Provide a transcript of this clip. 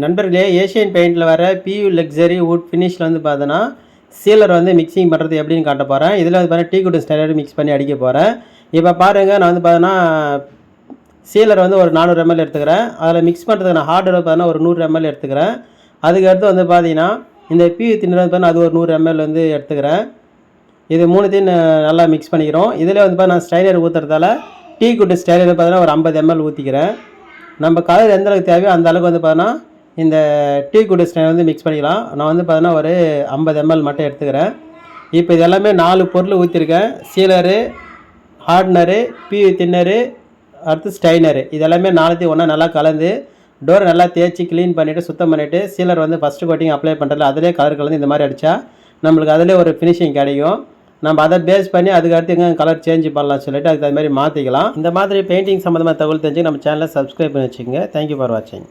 நண்பர்களே, ஏஷியன் பெயிண்டில் வர பியூ luxury would ஃபினிஷில் வந்து பார்த்தோன்னா சீலர் வந்து மிக்சிங் பண்ணுறது எப்படின்னு காட்ட போகிறேன். இதில் வந்து பார்த்தீங்கன்னா டீ குட் ஸ்டைலர் மிக்ஸ் பண்ணி அடிக்க போகிறேன். இப்போ பாருங்கள், நான் வந்து பார்த்தோன்னா சீலர் வந்து ஒரு 400 ml எடுத்துக்கிறேன். அதில் மிக்ஸ் பண்ணுறதுக்கு நான் ஹார்ட்வேர் பார்த்தீங்கன்னா ஒரு 100 ml எடுத்துக்கிறேன். அதுக்கடுத்து வந்து பார்த்தீங்கன்னா இந்த பியூ தின்னர் வந்து பார்த்தீங்கன்னா அது ஒரு 100 ml வந்து எடுத்துக்கிறேன். இது மூணுத்தையும் நல்லா மிக்ஸ் பண்ணிக்கிறோம். இதில் வந்து பார்த்தா நான் ஸ்டைலர் ஊற்றுறதால டீ குட் ஸ்டைலர் பார்த்தீங்கன்னா ஒரு 50 ml ஊற்றிக்கிறேன். நம்ம கலர் எந்த அளவுக்கு தேவையோ அந்த அளவுக்கு வந்து பார்த்தோன்னா இந்த டீ குட் ஸ்டைலர் வந்து மிக்ஸ் பண்ணிக்கலாம். நான் வந்து பார்த்தோன்னா ஒரு 50 ml மட்டும் எடுத்துக்கிறேன். இப்போ இது எல்லாமே 4 பொருள் ஊற்றிருக்கேன். சீலரு, ஹார்ட்னரு, பியூ தின்னரு, அடுத்து ஸ்டைனரு. இது எல்லாமே 4த்தையும் ஒன்றா நல்லா கலந்து டோரை நல்லா தேய்ச்சி க்ளீன் பண்ணிவிட்டு சுத்தம் பண்ணிவிட்டு சீலர் வந்து ஃபஸ்ட்டு கோட்டிங் அப்ளை பண்ணுறதுல அதிலே கலர் கலந்து இந்த மாதிரி அடித்தா நம்மளுக்கு அதிலே ஒரு ஃபினிஷிங் கிடைக்கும். நம்ம அதை பேஸ் பண்ணி அதுக்கடுத்து எங்கே கலர் சேஞ்ச் பண்ணலாம்னு சொல்லிட்டு அதுக்கு அது மாதிரி மாற்றிக்கலாம். இந்த மாதிரி பெயிண்டிங் சம்மந்தமாக தகவல் தெரிஞ்சு நம்ம சேனலை சப்ஸ்கிரைப் பண்ணி வச்சுக்கோங்க. தேங்க்யூ ஃபார் வாட்சிங்.